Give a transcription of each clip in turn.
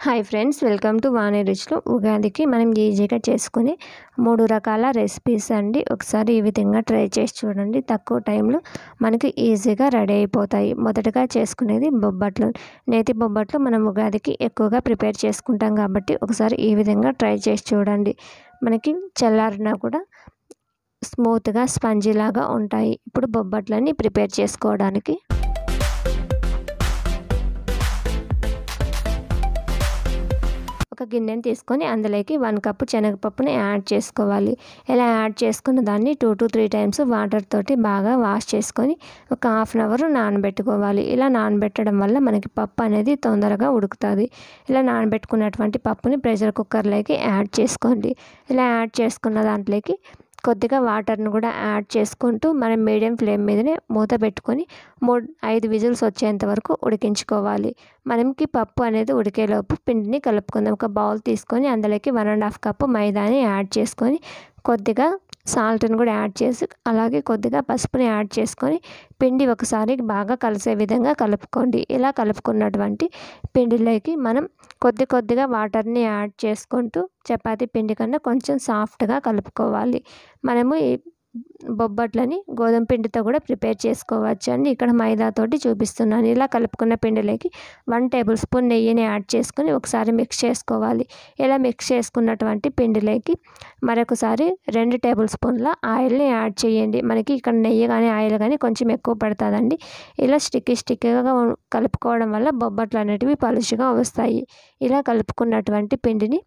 Hi friends, welcome to వాణి రుచులు. ఉగాదికి మనం ఈజీగా చేసుకునే 3 రకాల రెసిపీస్ అండి. ఒకసారి ఈ విధంగా ట్రై చేసి చూడండి. తక్కువ టైంలో మనకి ఈజీగా రెడీ అయిపోతాయి. మొదటగా చేసుకునేది బొబ్బట్లు. నేతి బొబ్బట్లు మనం ఉగాదికి ఎక్కువగా ప్రిపేర్ చేసుకుంటాం కాబట్టి ఒకసారి ఈ విధంగా ట్రై చేసి చూడండి. మనకి చల్లారినా కూడా స్మూత్గా స్పంజీలాగా ఉంటాయి. ఇప్పుడు బొబ్బట్లని ప్రిపేర్ చేసుకోవడానికి ఒక గిన్నెని తీసుకొని అందులోకి 1 కప్పు శనగపప్పుని యాడ్ చేసుకోవాలి. ఇలా యాడ్ చేసుకున్న దాన్ని 2 to 3 టైమ్స్ వాటర్ తోటి బాగా వాష్ చేసుకొని ఒక హాఫ్ అన్ అవర్ నానబెట్టుకోవాలి. ఇలా నానబెట్టడం వల్ల మనకి పప్పు అనేది తొందరగా ఉడుకుతుంది. ఇలా నానబెట్టుకున్నటువంటి పప్పుని ప్రెషర్ కుక్కర్లోకి యాడ్ చేసుకోండి. ఇలా యాడ్ చేసుకున్న దాంట్లోకి కొద్దిగా వాటర్ని కూడా యాడ్ చేసుకుంటూ మనం మీడియం ఫ్లేమ్ మీదనే మూత పెట్టుకొని 5 విజిల్స్ వచ్చేంత వరకు ఉడికించుకోవాలి. మనకి పప్పు అనేది ఉడికేలోపు పిండిని కలుపుకుందాం. ఒక బౌల్ తీసుకొని అందులోకి 1.5 కప్పు మైదాని యాడ్ చేసుకొని కొద్దిగా సాల్ట్ని కూడా యాడ్ చేసి అలాగే కొద్దిగా పసుపుని యాడ్ చేసుకొని పిండి ఒకసారి బాగా కలిసే విధంగా కలుపుకోండి. ఇలా కలుపుకున్నటువంటి పిండిలోకి మనం కొద్దిగా వాటర్ని యాడ్ చేసుకుంటూ చపాతీ పిండి కన్నా కొంచెం సాఫ్ట్గా కలుపుకోవాలి. మనము ఈ బొబ్బట్లని గోధుమ పిండితో కూడా ప్రిపేర్ చేసుకోవచ్చు అండి. ఇక్కడ మైదాతోటి చూపిస్తున్నాను. ఇలా కలుపుకున్న పిండిలోకి 1 టేబుల్ స్పూన్ నెయ్యిని యాడ్ చేసుకొని ఒకసారి మిక్స్ చేసుకోవాలి. ఇలా మిక్స్ చేసుకున్నటువంటి పిండిలోకి మరొకసారి 2 టేబుల్ స్పూన్ల ఆయిల్ని యాడ్ చేయండి. మనకి ఇక్కడ నెయ్యి కానీ ఆయిల్ కానీ కొంచెం ఎక్కువ పడుతుందండి. ఇలా స్టిక్కీగా కలుపుకోవడం వల్ల బొబ్బట్లు అనేటివి పలుచగా వస్తాయి. ఇలా కలుపుకున్నటువంటి పిండిని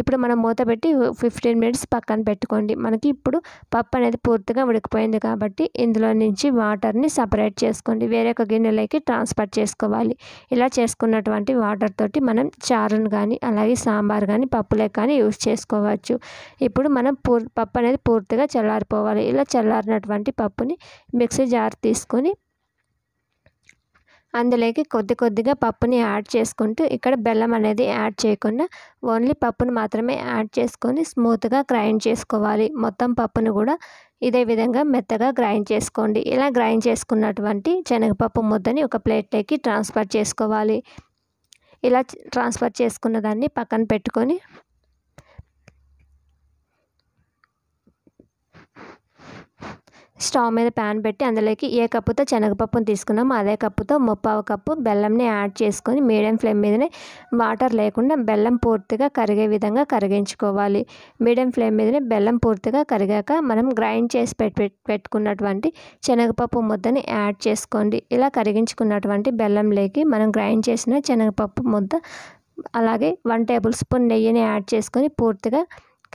ఇప్పుడు మనం మూత పెట్టి 15 మినిట్స్ పక్కన పెట్టుకోండి. మనకి ఇప్పుడు పప్పు అనేది పూర్తిగా ఉడికిపోయింది కాబట్టి ఇందులో నుంచి వాటర్ని సపరేట్ చేసుకోండి. వేరే ఒక గిన్నెలోకి ట్రాన్స్ఫర్ చేసుకోవాలి. ఇలా చేసుకున్నటువంటి వాటర్ తోటి మనం చారును కానీ అలాగే సాంబార్ కానీ పప్పులే కానీ యూజ్ చేసుకోవచ్చు. ఇప్పుడు మనం పప్పు అనేది పూర్తిగా చల్లారిపోవాలి. ఇలా చల్లారినటువంటి పప్పుని మిక్సీ జార్ తీసుకొని అందులోకి కొద్దిగా పప్పుని యాడ్ చేసుకుంటూ ఇక్కడ బెల్లం అనేది యాడ్ చేయకుండా ఓన్లీ పప్పును మాత్రమే యాడ్ చేసుకొని స్మూత్గా గ్రైండ్ చేసుకోవాలి. మొత్తం పప్పును కూడా ఇదే విధంగా మెత్తగా గ్రైండ్ చేసుకోండి. ఇలా గ్రైండ్ చేసుకున్నటువంటి శనగపప్పు ముద్దని ఒక ప్లేట్లోకి ట్రాన్స్ఫర్ చేసుకోవాలి. ఇలా ట్రాన్స్ఫర్ చేసుకున్న దాన్ని పక్కన పెట్టుకొని స్టవ్ మీద ప్యాన్ పెట్టి అందులోకి ఏ కప్పుతో శనగపప్పును తీసుకున్నామో అదే కప్పుతో 3/4 కప్పు బెల్లంని యాడ్ చేసుకొని మీడియం ఫ్లేమ్ మీదనే వాటర్ లేకుండా బెల్లం పూర్తిగా కరిగే విధంగా కరిగించుకోవాలి. మీడియం ఫ్లేమ్ మీదనే బెల్లం పూర్తిగా కరిగాక మనం గ్రైండ్ చేసి పెట్టుకున్నటువంటి శనగపప్పు ముద్దని యాడ్ చేసుకోండి. ఇలా కరిగించుకున్నటువంటి బెల్లంలోకి మనం గ్రైండ్ చేసిన శనగపప్పు ముద్ద అలాగే 1 టేబుల్ స్పూన్ నెయ్యిని యాడ్ చేసుకొని పూర్తిగా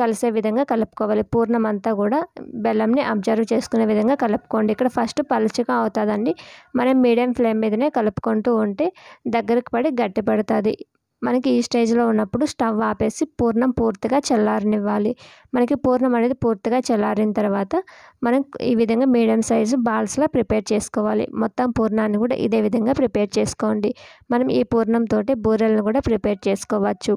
కలిసే విధంగా కలుపుకోవాలి. పూర్ణం అంతా కూడా బెల్లంని అబ్జర్వ్ చేసుకునే విధంగా కలుపుకోండి. ఇక్కడ ఫస్ట్ పలుచగా అవుతుందండి. మనం మీడియం ఫ్లేమ్ మీదనే కలుపుకుంటూ ఉంటే దగ్గరకు పడి గట్టి పడుతుంది. మనకి ఈ స్టేజ్లో ఉన్నప్పుడు స్టవ్ ఆపేసి పూర్ణం పూర్తిగా చల్లారనివ్వాలి. మనకి పూర్ణం అనేది పూర్తిగా చల్లారిన తర్వాత మనం ఈ విధంగా మీడియం సైజు బాల్స్లా ప్రిపేర్ చేసుకోవాలి. మొత్తం పూర్ణాన్ని కూడా ఇదే విధంగా ప్రిపేర్ చేసుకోండి. మనం ఈ పూర్ణంతో బూరెలను కూడా ప్రిపేర్ చేసుకోవచ్చు.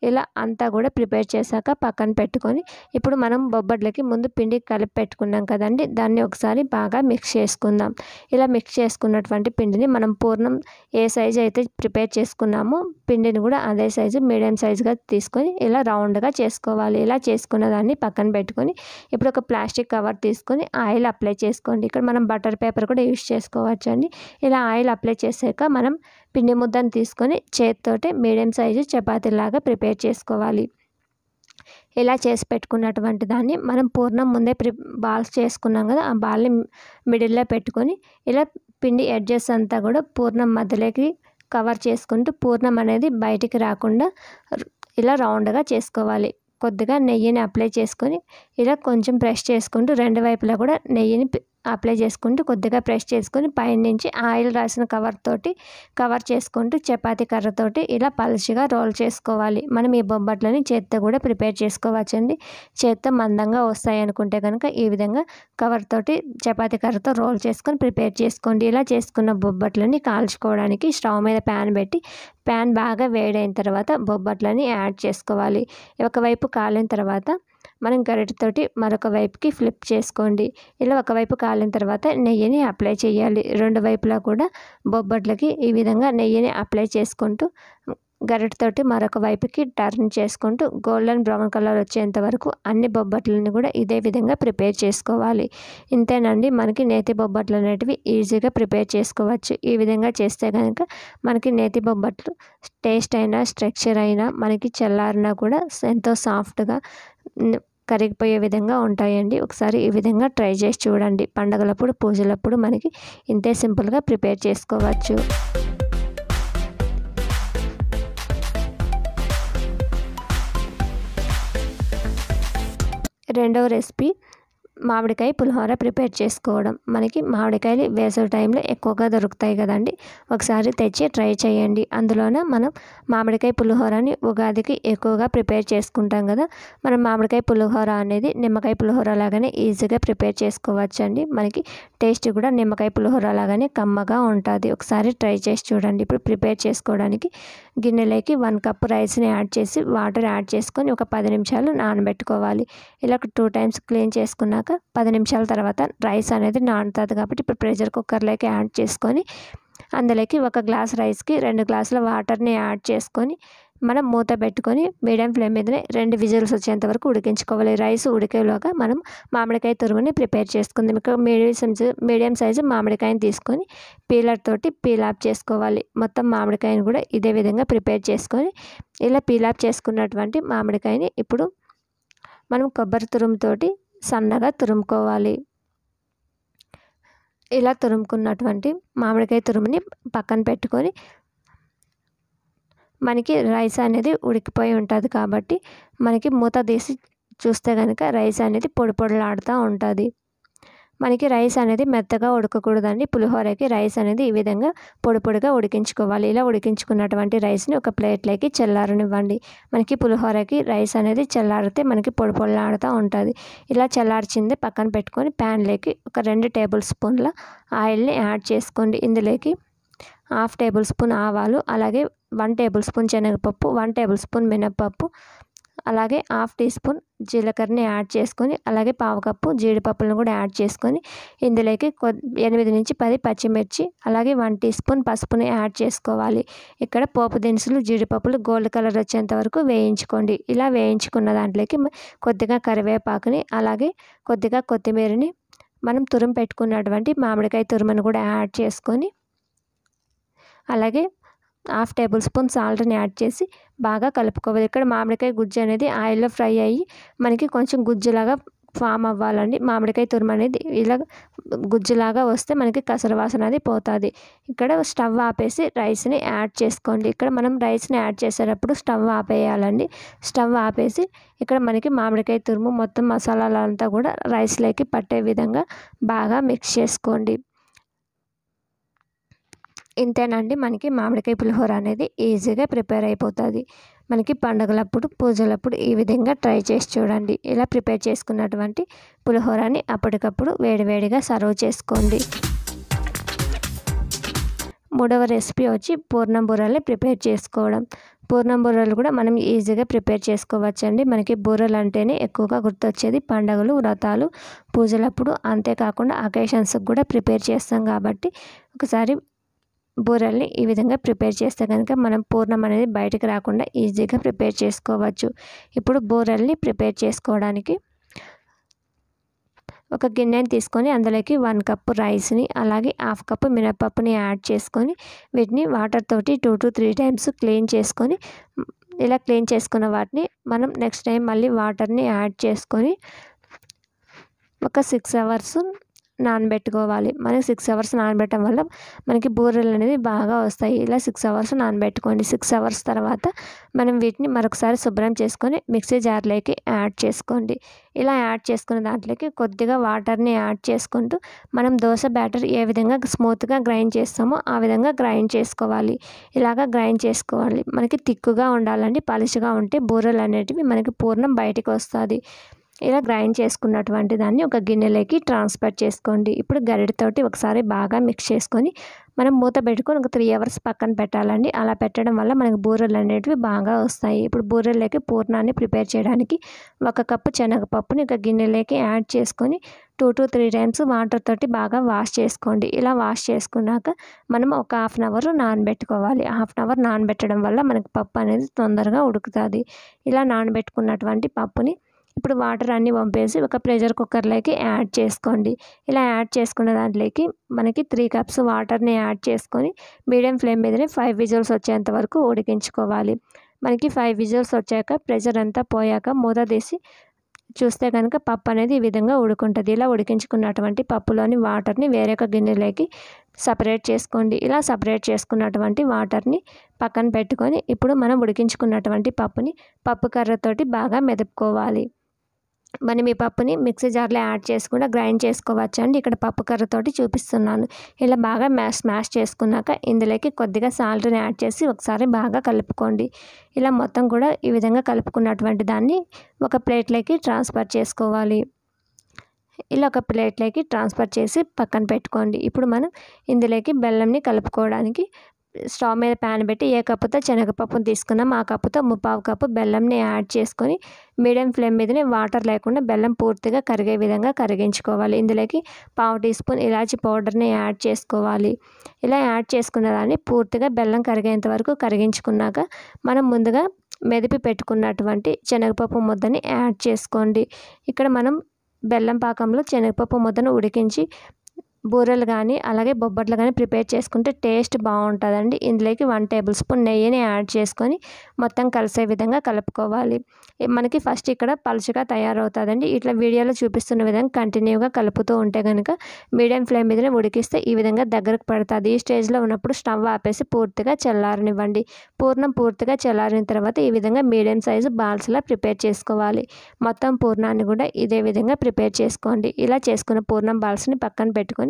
ఇలా అంతా కూడా ప్రిపేర్ చేశాక పక్కన పెట్టుకొని ఇప్పుడు మనం బొబ్బట్లకి ముందు పిండి కలిపి పెట్టుకున్నాం కదండి, దాన్ని ఒకసారి బాగా మిక్స్ చేసుకుందాం. ఇలా మిక్స్ చేసుకున్నటువంటి పిండిని మనం పూర్ణం ఏ సైజు అయితే ప్రిపేర్ చేసుకున్నామో పిండిని కూడా అదే సైజు మీడియం సైజుగా తీసుకొని ఇలా రౌండ్గా చేసుకోవాలి. ఇలా చేసుకున్న దాన్ని పక్కన పెట్టుకొని ఇప్పుడు ఒక ప్లాస్టిక్ కవర్ తీసుకొని ఆయిల్ అప్లై చేసుకోండి. ఇక్కడ మనం బటర్ పేపర్ కూడా యూజ్ చేసుకోవచ్చు అండి. ఇలా ఆయిల్ అప్లై చేసాక మనం పిండి ముద్దను తీసుకొని చేతితోటి మీడియం సైజు చపాతీలాగా ప్రిపేర్ చేసుకోవాలి. ఇలా చేసి పెట్టుకున్నటువంటి దాన్ని మనం పూర్ణం ముందే బాల్స్ చేసుకున్నాం కదా, ఆ బాల్ని మిడిల్లో పెట్టుకొని ఇలా పిండి ఎడ్జెస్ అంతా కూడా పూర్ణం మధ్యలోకి కవర్ చేసుకుంటూ పూర్ణం అనేది బయటికి రాకుండా ఇలా రౌండ్గా చేసుకోవాలి. కొద్దిగా నెయ్యిని అప్లై చేసుకొని ఇలా కొంచెం ప్రెస్ చేసుకుంటూ 2 వైపులా కూడా నెయ్యిని అప్లై చేసుకుంటూ కొద్దిగా ప్రెస్ చేసుకొని పైనుంచి ఆయిల్ రాసిన కవర్ చేసుకుంటూ చపాతీ కర్రతోటి ఇలా పలుచగా రోల్ చేసుకోవాలి. మనం ఈ బొబ్బట్లని చేత్తో కూడా ప్రిపేర్ చేసుకోవచ్చండి. చేత్తో మందంగా వస్తాయి అనుకుంటే కనుక ఈ విధంగా కవర్ తోటి చపాతీ కర్రతో రోల్ చేసుకొని ప్రిపేర్ చేసుకోండి. ఇలా చేసుకున్న బొబ్బట్లని కాల్చుకోవడానికి స్టవ్ మీద ప్యాన్ పెట్టి ప్యాన్ బాగా వేడైన తర్వాత బొబ్బట్లని యాడ్ చేసుకోవాలి. ఒకవైపు కాలిన తర్వాత మనం గరిటెతోటి మరొక వైపుకి ఫ్లిప్ చేసుకోండి. ఇలా ఒకవైపు కాలిన తర్వాత నెయ్యిని అప్లై చేయాలి. 2 వైపులా కూడా బొబ్బట్లకి ఈ విధంగా నెయ్యిని అప్లై చేసుకుంటూ గరిటెతోటి మరొక వైపుకి టర్న్ చేసుకుంటూ గోల్డెన్ బ్రౌన్ కలర్ వచ్చేంత వరకు అన్ని బొబ్బట్లను కూడా ఇదే విధంగా ప్రిపేర్ చేసుకోవాలి. ఇంతేనండి, మనకి నేతి బొబ్బట్లు అనేటివి ఈజీగా ప్రిపేర్ చేసుకోవచ్చు. ఈ విధంగా చేస్తే కనుక మనకి నేతి బొబ్బట్లు టేస్ట్ అయినా స్ట్రక్చర్ అయినా మనకి చల్లారినా కూడా ఎంతో సాఫ్ట్గా కరిగిపోయే విధంగా ఉంటాయండి. ఒకసారి ఈ విధంగా ట్రై చేసి చూడండి. పండగలప్పుడు పూజలప్పుడు మనకి ఇంతే సింపుల్గా ప్రిపేర్ చేసుకోవచ్చు. రెండవ రెసిపీ మామిడికాయ పులిహోర ప్రిపేర్ చేసుకోవడం. మనకి మామిడికాయలు వేసవి టైంలో ఎక్కువగా దొరుకుతాయి కదండి. ఒకసారి తెచ్చి ట్రై చేయండి. అందులోనే మనం మామిడికాయ పులిహోరని ఉగాదికి ఎక్కువగా ప్రిపేర్ చేసుకుంటాం కదా. మనం మామిడికాయ పులిహోర అనేది నిమ్మకాయ పులిహోర లాగానే ఈజీగా ప్రిపేర్ చేసుకోవచ్చండి. మనకి టేస్ట్ కూడా నిమ్మకాయ పులిహోర లాగానే కమ్మగా ఉంటుంది. ఒకసారి ట్రై చేసి చూడండి. ఇప్పుడు ప్రిపేర్ చేసుకోవడానికి గిన్నెలోకి 1 కప్ రైస్ని యాడ్ చేసి వాటర్ యాడ్ చేసుకొని ఒక 10 నిమిషాలు నానబెట్టుకోవాలి. ఇలా 2 టైమ్స్ క్లీన్ చేసుకున్నాక 10 నిమిషాల తర్వాత రైస్ అనేది నానుతుంది కాబట్టి ఇప్పుడు ప్రెషర్ కుక్కర్లోకి యాడ్ చేసుకొని అందులోకి 1 గ్లాస్ రైస్కి 2 గ్లాసుల వాటర్ని యాడ్ చేసుకొని మనం మూత పెట్టుకొని మీడియం ఫ్లేమ్ మీదనే 2 విజిల్స్ వచ్చేంత వరకు ఉడికించుకోవాలి. రైస్ ఉడికేలోగా మనం మామిడికాయ తురుముని ప్రిపేర్ చేసుకుందాం. ఇక్కడ మీడియం సైజు మామిడికాయని తీసుకొని పీలర్ తోటి పీల్ ఆఫ్ చేసుకోవాలి. మొత్తం మామిడికాయని కూడా ఇదే విధంగా ప్రిపేర్ చేసుకొని ఇలా పీల్ ఆఫ్ చేసుకున్నటువంటి మామిడికాయని ఇప్పుడు మనం కొబ్బరి తురుముతోటి సన్నగా తురుముకోవాలి. ఇలా తురుముకున్నటువంటి మామిడికాయ తురుముని పక్కన పెట్టుకొని మనకి రైస్ అనేది ఉడికిపోయి ఉంటుంది కాబట్టి మనకి మూత తీసి చూస్తే కనుక రైస్ అనేది పొడి పొడిలాడుతూ ఉంటుంది. మనకి రైస్ అనేది మెత్తగా ఉడకకూడదండి. పులిహోరకి రైస్ అనేది ఈ విధంగా పొడి పొడిగా ఉడికించుకోవాలి. ఇలా ఉడికించుకున్నటువంటి రైస్ని ఒక ప్లేట్లోకి చల్లారనివ్వండి. మనకి పులిహోరకి రైస్ అనేది చల్లారితే మనకి పొడి పొడిలాడుతూ ఉంటుంది. ఇలా చల్లార్చింది పక్కన పెట్టుకొని ప్యాన్లోకి ఒక 2 టేబుల్ స్పూన్ల ఆయిల్ని యాడ్ చేసుకోండి. ఇందులోకి 1/2 టేబుల్ స్పూన్ ఆవాలు, అలాగే 1 టేబుల్ స్పూన్ శనగపప్పు, 1 టేబుల్ స్పూన్ మినప్పప్పు, అలాగే 1/2 టీ స్పూన్ జీలకర్రని యాడ్ చేసుకొని అలాగే 1/4 కప్పు జీడిపప్పులను కూడా యాడ్ చేసుకొని ఇందులోకి 8 నుంచి 10 పచ్చిమిర్చి అలాగే 1 టీ స్పూన్ పసుపుని యాడ్ చేసుకోవాలి. ఇక్కడ పోపు దినుసులు జీడిపప్పులు గోల్డ్ కలర్ వచ్చేంత వరకు వేయించుకోండి. ఇలా వేయించుకున్న దాంట్లోకి కొద్దిగా కరివేపాకుని అలాగే కొద్దిగా కొత్తిమీరని మనం తురుము పెట్టుకున్నటువంటి మామిడికాయ తురుమును కూడా యాడ్ చేసుకొని అలాగే 1/2 టేబుల్ స్పూన్ సాల్ట్ని యాడ్ చేసి బాగా కలుపుకోవాలి. ఇక్కడ మామిడికాయ గుజ్జు అనేది ఆయిల్లో ఫ్రై అయ్యి మనకి కొంచెం గుజ్జులాగా ఫామ్ అవ్వాలండి. మామిడికాయ తురుము అనేది ఇలా గుజ్జులాగా వస్తే మనకి కసర వాసన అది పోతుంది. ఇక్కడ స్టవ్ ఆపేసి రైస్ని యాడ్ చేసుకోండి. ఇక్కడ మనం రైస్ని యాడ్ చేసేటప్పుడు స్టవ్ ఆపేయాలండి. స్టవ్ ఆపేసి ఇక్కడ మనకి మామిడికాయ తురుము మొత్తం మసాలాలంతా కూడా రైస్లోకి పట్టే విధంగా బాగా మిక్స్ చేసుకోండి. ఇంతేనండి, మనకి మామిడికాయ పులిహోర అనేది ఈజీగా ప్రిపేర్ అయిపోతుంది. మనకి పండుగలప్పుడు పూజలప్పుడు ఈ విధంగా ట్రై చేసి చూడండి. ఇలా ప్రిపేర్ చేసుకున్నటువంటి పులిహోరని అప్పటికప్పుడు వేడివేడిగా సర్వ్ చేసుకోండి. మూడవ రెసిపీ వచ్చి పూర్ణం బూరెల్ని ప్రిపేర్ చేసుకోవడం. పూర్ణం బూరెలు కూడా మనం ఈజీగా ప్రిపేర్ చేసుకోవచ్చండి. మనకి బూరెలు అంటేనే ఎక్కువగా గుర్తొచ్చేది పండుగలు, వ్రతాలు, పూజలప్పుడు, అంతేకాకుండా అకేషన్స్కి కూడా ప్రిపేర్ చేస్తాం కాబట్టి ఒకసారి బూరెల్ని ఈ విధంగా ప్రిపేర్ చేస్తే కనుక మనం పూర్ణం అనేది బయటకు రాకుండా ఈజీగా ప్రిపేర్ చేసుకోవచ్చు. ఇప్పుడు బూరెల్ని ప్రిపేర్ చేసుకోవడానికి ఒక గిన్నెని తీసుకొని అందులోకి 1 కప్పు రైస్ని అలాగే 1/2 కప్పు మినపప్పుని యాడ్ చేసుకొని వీటిని వాటర్ తోటి 2 to 3 టైమ్స్ క్లీన్ చేసుకొని ఇలా క్లీన్ చేసుకున్న వాటిని మనం నెక్స్ట్ టైం మళ్ళీ వాటర్ని యాడ్ చేసుకొని ఒక 6 అవర్స్ నానబెట్టుకోవాలి. మనకి 6 అవర్స్ నానబెట్టడం వల్ల మనకి బూరెలు అనేది బాగా వస్తాయి. ఇలా 6 అవర్స్ నానబెట్టుకోండి. 6 అవర్స్ తర్వాత మనం వీటిని మరొకసారి శుభ్రం చేసుకొని మిక్సీ జార్లోకి యాడ్ చేసుకోండి. ఇలా యాడ్ చేసుకున్న దాంట్లోకి కొద్దిగా వాటర్ని యాడ్ చేసుకుంటూ మనం దోశ బ్యాటర్ ఏ విధంగా స్మూత్గా గ్రైండ్ చేస్తామో ఆ విధంగా గ్రైండ్ చేసుకోవాలి. ఇలాగా గ్రైండ్ చేసుకోవాలి. మనకి తిక్కుగా ఉండాలండి. పలుచగా ఉంటే బూరెలు అనేటివి మనకి పూర్ణం బయటికి వస్తుంది. ఇలా గ్రైండ్ చేసుకున్నటువంటి దాన్ని ఒక గిన్నెలోకి ట్రాన్స్ఫర్ చేసుకోండి. ఇప్పుడు గరిటెతోటి ఒకసారి బాగా మిక్స్ చేసుకొని మనం మూత పెట్టుకొని ఒక 3 అవర్స్ పక్కన పెట్టాలండి. అలా పెట్టడం వల్ల మనకు బూరెలు అనేటివి బాగా వస్తాయి. ఇప్పుడు బూరెల్లోకి పూర్ణాన్ని ప్రిపేర్ చేయడానికి 1 కప్పు శనగపప్పుని ఒక గిన్నెలోకి యాడ్ చేసుకొని 2-3 టైమ్స్ వాటర్ తోటి బాగా వాష్ చేసుకోండి. ఇలా వాష్ చేసుకున్నాక మనం ఒక హాఫ్ అన్ అవర్ నానబెట్టుకోవాలి. హాఫ్ అన్ అవర్ నానబెట్టడం వల్ల మనకు పప్పు అనేది తొందరగా ఉడుకుతుంది. ఇలా నానబెట్టుకున్నటువంటి పప్పుని ఇప్పుడు వాటర్ అన్నీ వంపేసి ఒక ప్రెషర్ కుక్కర్లోకి యాడ్ చేసుకోండి. ఇలా యాడ్ చేసుకున్న దాంట్లోకి మనకి 3 కప్స్ వాటర్ని యాడ్ చేసుకొని మీడియం ఫ్లేమ్ మీదనే 5 విజిల్స్ వచ్చేంత వరకు ఉడికించుకోవాలి. మనకి 5 విజిల్స్ వచ్చాక ప్రెషర్ అంతా పోయాక మూత తీసి చూస్తే కనుక పప్పు అనేది ఈ విధంగా ఉడుకుంటుంది. ఇలా ఉడికించుకున్నటువంటి పప్పులోని వాటర్ని వేరే ఒక గిన్నెలోకి సపరేట్ చేసుకోండి. ఇలా సపరేట్ చేసుకున్నటువంటి వాటర్ని పక్కన పెట్టుకొని ఇప్పుడు మనం ఉడికించుకున్నటువంటి పప్పుని పప్పు కర్రతోటి బాగా మెదుపుకోవాలి. మనం ఈ పప్పుని మిక్సీ జార్లో యాడ్ చేసి కూడా గ్రైండ్ చేసుకోవచ్చు అండి. ఇక్కడ పప్పు కర్రతోటి చూపిస్తున్నాను. ఇలా బాగా స్మాష్ చేసుకున్నాక ఇందులోకి కొద్దిగా సాల్ట్ని యాడ్ చేసి ఒకసారి బాగా కలుపుకోండి. ఇలా మొత్తం కూడా ఈ విధంగా కలుపుకున్నటువంటి దాన్ని ఒక ప్లేట్లోకి ట్రాన్స్ఫర్ చేసుకోవాలి. ఇలా ఒక ప్లేట్లోకి ట్రాన్స్ఫర్ చేసి పక్కన పెట్టుకోండి. ఇప్పుడు మనం ఇందులోకి బెల్లంని కలుపుకోవడానికి స్టవ్ మీద ప్యాన్ పెట్టి ఏ కప్పుతో శనగపప్పును తీసుకున్నాం ఆ కప్పుతో 3/4 కప్పు బెల్లంని యాడ్ చేసుకొని మీడియం ఫ్లేమ్ మీదనే వాటర్ లేకుండా బెల్లం పూర్తిగా కరిగే విధంగా కరిగించుకోవాలి. ఇందులోకి 1/2 టీ స్పూన్ ఇలాచీ పౌడర్ని యాడ్ చేసుకోవాలి. ఇలా యాడ్ చేసుకున్న దాన్ని పూర్తిగా బెల్లం కరిగేంత వరకు కరిగించుకున్నాక మనం ముందుగా మెదిపి పెట్టుకున్నటువంటి శనగపప్పు ముద్దని యాడ్ చేసుకోండి. ఇక్కడ మనం బెల్లం పాకంలో శనగపప్పు ముద్దను ఉడికించి బూరెలు కానీ అలాగే బొబ్బట్లు కానీ ప్రిపేర్ చేసుకుంటే టేస్ట్ బాగుంటుందండి. ఇందులోకి 1 టేబుల్ స్పూన్ నెయ్యిని యాడ్ చేసుకొని మొత్తం కలిసే విధంగా కలుపుకోవాలి. మనకి ఫస్ట్ ఇక్కడ పలుచగా తయారవుతుందండి. ఇట్లా వీడియోలో చూపిస్తున్న విధంగా కంటిన్యూగా కలుపుతూ ఉంటే కనుక మీడియం ఫ్లేమ్ మీదనే ఉడికిస్తే ఈ విధంగా దగ్గరకు పడుతుంది. ఈ స్టేజ్లో ఉన్నప్పుడు స్టవ్ ఆపేసి పూర్తిగా చల్లారనివ్వండి. పూర్ణం పూర్తిగా చల్లారిన తర్వాత ఈ విధంగా మీడియం సైజు బాల్స్లా ప్రిపేర్ చేసుకోవాలి. మొత్తం పూర్ణాన్ని కూడా ఇదే విధంగా ప్రిపేర్ చేసుకోండి. ఇలా చేసుకున్న పూర్ణం బాల్స్ని పక్కన పెట్టుకొని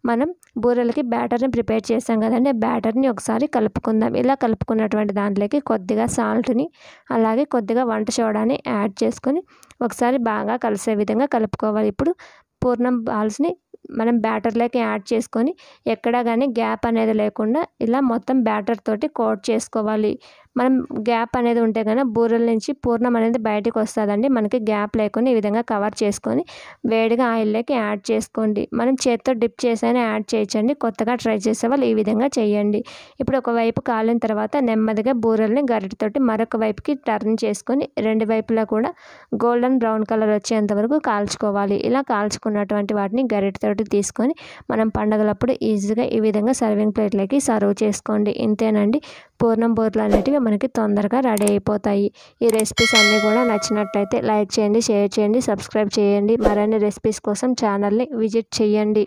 మనం బూరెలకి బ్యాటర్ని ప్రిపేర్ చేసాం కదండి. బ్యాటర్ని ఒకసారి కలుపుకుందాం. ఇలా కలుపుకున్నటువంటి దాంట్లోకి కొద్దిగా సాల్ట్ని అలాగే కొద్దిగా వంట సోడాని యాడ్ చేసుకొని ఒకసారి బాగా కలిసే విధంగా కలుపుకోవాలి. ఇప్పుడు పూర్ణం బాల్స్ని మనం బ్యాటర్లోకి యాడ్ చేసుకొని ఎక్కడా కానీ గ్యాప్ అనేది లేకుండా ఇలా మొత్తం బ్యాటర్ తోటి కోట్ చేసుకోవాలి. మనం గ్యాప్ అనేది ఉంటే కనుక బూరెల నుంచి పూర్ణం అనేది బయటకు వస్తుందండి. మనకి గ్యాప్ లేకుండా ఈ విధంగా కవర్ చేసుకొని వేడిగా ఆయిల్లోకి యాడ్ చేసుకోండి. మనం చేత్తో డిప్ చేసైనా యాడ్ చేయొచ్చండి. కొత్తగా ట్రై చేసే వాళ్ళు ఈ విధంగా చేయండి. ఇప్పుడు ఒకవైపు కాలిన తర్వాత నెమ్మదిగా బూరెల్ని గరిటెతోటి మరొక వైపుకి టర్న్ చేసుకొని రెండు వైపులా కూడా గోల్డెన్ బ్రౌన్ కలర్ వచ్చేంత వరకు కాల్చుకోవాలి. ఇలా కాల్చుకున్నటువంటి వాటిని గరిటెతోటి తీసుకొని మనం పండగలప్పుడు ఈజీగా ఈ విధంగా సర్వింగ్ ప్లేట్లోకి సర్వ్ చేసుకోండి. ఇంతేనండి, పూర్ణం బూరెలు అనేటివి మనకి తొందరగా రెడీ అయిపోతాయి. ఈ రెసిపీస్ అన్నీ కూడా నచ్చినట్లయితే లైక్ చేయండి, షేర్ చేయండి, సబ్స్క్రైబ్ చేయండి. మరిన్ని రెసిపీస్ కోసం ఛానల్ని విజిట్ చేయండి.